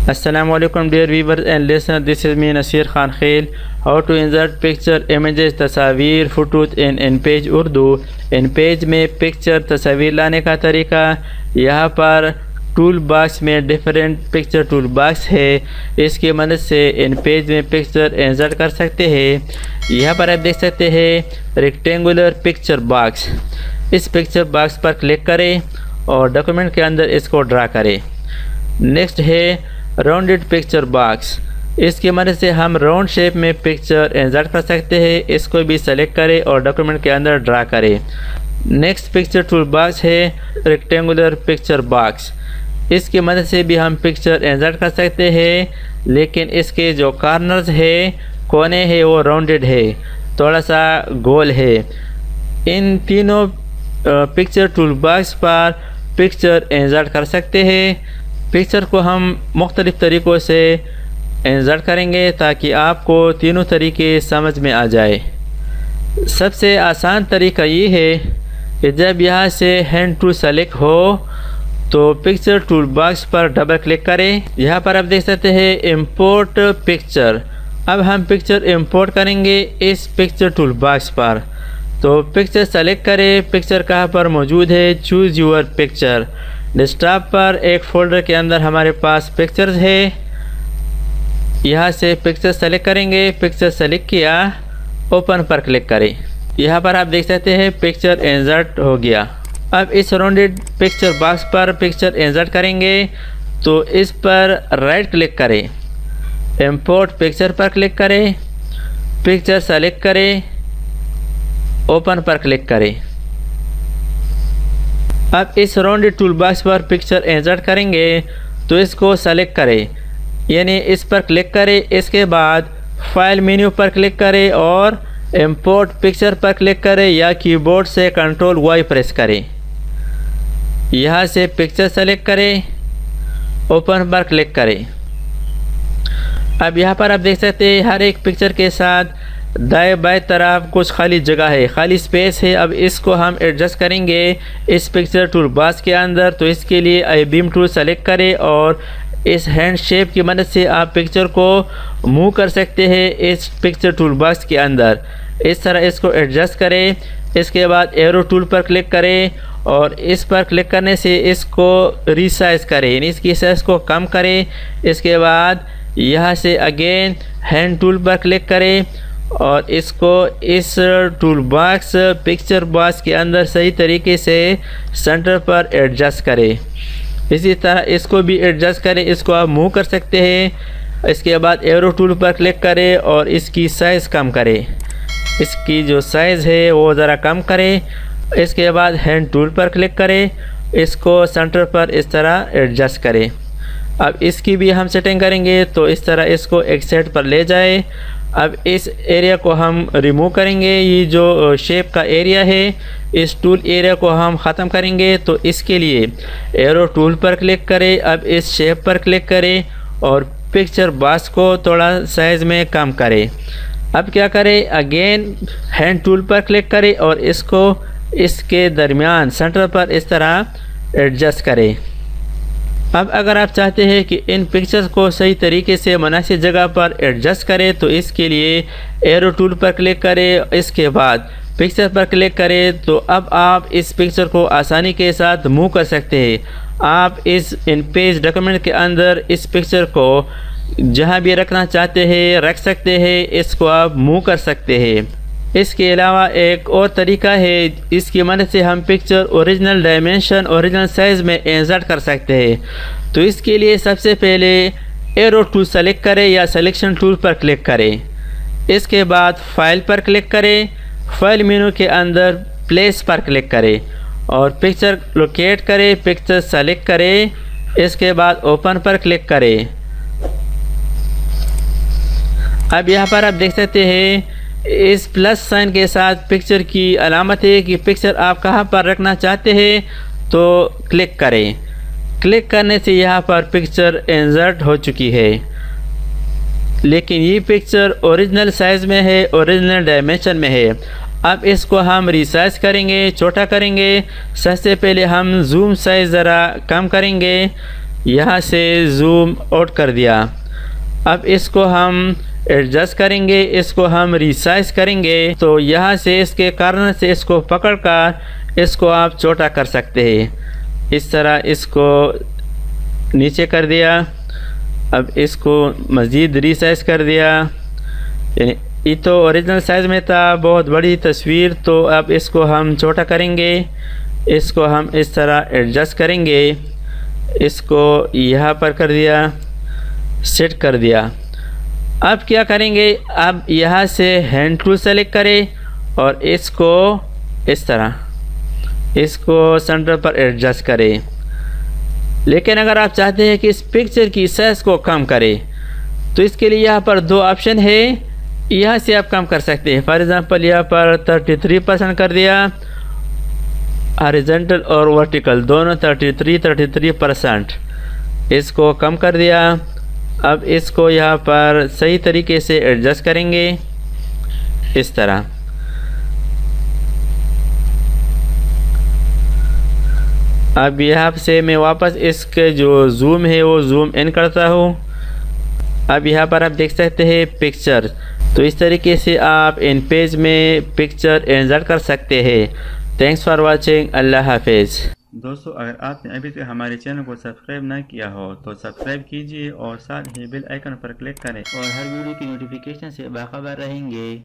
Assalamualaikum dear viewers and listeners, this is me Nasir Khan Khail. How to insert picture, images, तस्वीर, photos in page Urdu. In page में picture तस्वीर लाने का तरीका। यहाँ पर टूल बॉक्स में डिफरेंट पिक्चर टूल बॉक्स है, इसकी मदद से इन पेज में पिक्चर इंसर्ट कर सकते हैं। यहाँ पर आप देख सकते हैं रेक्टेंगुलर पिक्चर बॉक्स। इस पिक्चर बॉक्स पर क्लिक करें और डॉक्यूमेंट के अंदर इसको ड्रा करें। नेक्स्ट है राउंडेड पिक्चर बॉक्स। इसकी मदद से हम राउंड शेप में पिक्चर इंसर्ट कर सकते हैं। इसको भी सेलेक्ट करें और डॉक्यूमेंट के अंदर ड्रा करें। नेक्स्ट पिक्चर टूल बॉक्स है रेक्टेंगुलर पिक्चर बॉक्स। इसकी मदद से भी हम पिक्चर इंसर्ट कर सकते हैं, लेकिन इसके जो कॉर्नर्स है, कोने हैं, वो राउंडेड है, थोड़ा सा गोल है। इन तीनों पिक्चर टूल बॉक्स पर पिक्चर इंसर्ट कर सकते हैं। पिक्चर को हम मुख्तलिफ़ तरीक़ों से इंसर्ट करेंगे ताकि आपको तीनों तरीके समझ में आ जाए। सबसे आसान तरीका ये है कि जब यहाँ से हैंड टूल सेलेक्ट हो तो पिक्चर टूल बॉक्स पर डबल क्लिक करें। यहाँ पर आप देख सकते हैं इंपोर्ट पिक्चर। अब हम पिक्चर इंपोर्ट करेंगे इस पिक्चर टूल बॉक्स पर। तो पिक्चर सेलेक्ट करें, पिक्चर कहाँ पर मौजूद है, चूज़ यूर पिक्चर। डेस्कटॉप पर एक फ़ोल्डर के अंदर हमारे पास पिक्चर्स है। यहाँ से पिक्चर सेलेक्ट करेंगे, पिक्चर सेलेक्ट किया, ओपन पर क्लिक करें। यहाँ पर आप देख सकते हैं पिक्चर इंसर्ट हो गया। अब इस राउंडेड पिक्चर बॉक्स पर पिक्चर इंसर्ट करेंगे तो इस पर राइट क्लिक करें, इंपोर्ट पिक्चर पर क्लिक करें, पिक्चर सेलेक्ट करें, ओपन पर क्लिक करें। अब इस राउंडेड टूल बॉक्स पर पिक्चर इंसर्ट करेंगे तो इसको सेलेक्ट करें, यानी इस पर क्लिक करें। इसके बाद फाइल मेन्यू पर क्लिक करें और इंपोर्ट पिक्चर पर क्लिक करें या कीबोर्ड से कंट्रोल वाई प्रेस करें। यहाँ से पिक्चर सेलेक्ट करें, ओपन पर क्लिक करें। अब यहाँ पर आप देख सकते हैं हर एक पिक्चर के साथ दाएं बाएं तरफ कुछ खाली जगह है, खाली स्पेस है। अब इसको हम एडजस्ट करेंगे इस पिक्चर टूल बॉक्स के अंदर। तो इसके लिए आई बीम टूल सेलेक्ट करें और इस हैंड शेप की मदद से आप पिक्चर को मूव कर सकते हैं इस पिक्चर टूल बॉक्स के अंदर। इस तरह इसको एडजस्ट करें। इसके बाद एरो टूल पर क्लिक करें और इस पर क्लिक करने से इसको रीसाइज करें, यानी इसकी साइज़ को कम करें। इसके बाद यहाँ से अगेन हैंड टूल पर क्लिक करें और इसको इस टूल बॉक्स पिक्चर बॉक्स के अंदर सही तरीके से सेंटर पर एडजस्ट करें। इसी तरह इसको भी एडजस्ट करें, इसको आप मूव कर सकते हैं। इसके बाद एरो टूल पर क्लिक करें और इसकी साइज़ कम करें, इसकी जो साइज़ है वो ज़रा कम करें। इसके बाद हैंड टूल पर क्लिक करें, इसको सेंटर पर इस तरह एडजस्ट करें। अब इसकी भी हम सेटिंग करेंगे तो इस तरह इसको एक साइड पर ले जाए। अब इस एरिया को हम रिमूव करेंगे, ये जो शेप का एरिया है इस टूल एरिया को हम ख़त्म करेंगे। तो इसके लिए एरो टूल पर क्लिक करें, अब इस शेप पर क्लिक करें और पिक्चर बॉक्स को थोड़ा साइज़ में कम करें। अब क्या करें, अगेन हैंड टूल पर क्लिक करें और इसको इसके दरमियान सेंटर पर इस तरह एडजस्ट करें। अब अगर आप चाहते हैं कि इन पिक्चर्स को सही तरीके से मुनासिब जगह पर एडजस्ट करें तो इसके लिए एरो टूल पर क्लिक करें, इसके बाद पिक्चर पर क्लिक करें। तो अब आप इस पिक्चर को आसानी के साथ मूव कर सकते हैं। आप इस इन पेज डॉक्यूमेंट के अंदर इस पिक्चर को जहां भी रखना चाहते हैं रख सकते हैं, इसको आप मूव कर सकते हैं। इसके अलावा एक और तरीका है, इसकी मदद से हम picture original dimension original size में इंसर्ट कर सकते हैं। तो इसके लिए सबसे पहले एरो टूल सेलेक्ट करें या सिलेक्शन टूल पर क्लिक करें। इसके बाद फाइल पर क्लिक करें, फाइल मेनू के अंदर प्लेस पर क्लिक करें और पिक्चर लोकेट करें, पिक्चर सेलेक्ट करें। इसके बाद ओपन पर क्लिक करें। अब यहाँ पर आप देख सकते हैं इस प्लस साइन के साथ पिक्चर की अलामत है कि पिक्चर आप कहाँ पर रखना चाहते हैं। तो क्लिक करें, क्लिक करने से यहाँ पर पिक्चर इंसर्ट हो चुकी है, लेकिन ये पिक्चर ओरिजिनल साइज़ में है, ओरिजिनल डायमेंशन में है। अब इसको हम रिसाइज करेंगे, छोटा करेंगे। सबसे पहले हम जूम साइज़ ज़रा कम करेंगे यहाँ से ज़ूम आउट कर दिया। अब इसको हम एडजस्ट करेंगे, इसको हम रिसाइज करेंगे। तो यहाँ से इसके कॉर्नर से इसको पकड़कर इसको आप छोटा कर सकते हैं। इस तरह इसको नीचे कर दिया। अब इसको मज़ीद रिसाइज कर दिया। यानी ये तो ओरिजिनल साइज़ में था, बहुत बड़ी तस्वीर, तो अब इसको हम छोटा करेंगे। इसको हम इस तरह एडजस्ट करेंगे। इसको यहाँ पर कर दिया, सेट कर दिया। अब क्या करेंगे, अब यहाँ से हैंड टूल सेलेक्ट करें और इसको इस तरह इसको सेंटर पर एडजस्ट करें। लेकिन अगर आप चाहते हैं कि इस पिक्चर की साइज़ को कम करें तो इसके लिए यहाँ पर दो ऑप्शन है, यहाँ से आप कम कर सकते हैं। फॉर एग्ज़ाम्पल यहाँ पर 33% कर दिया, हॉरिजॉन्टल और वर्टिकल दोनों 33% इसको कम कर दिया। अब इसको यहाँ पर सही तरीके से एडजस्ट करेंगे इस तरह। अब यहाँ से मैं वापस इसके जो जूम है वो जूम इन करता हूँ। अब यहाँ पर आप देख सकते हैं पिक्चर। तो इस तरीके से आप इन पेज में पिक्चर इंसर्ट कर सकते हैं। Thanks for watching. अल्लाह हाफिज़। दोस्तों, अगर आपने अभी तक हमारे चैनल को सब्सक्राइब ना किया हो तो सब्सक्राइब कीजिए और साथ ही बेल आइकन पर क्लिक करें और हर वीडियो की नोटिफिकेशन से बाखबर रहेंगे।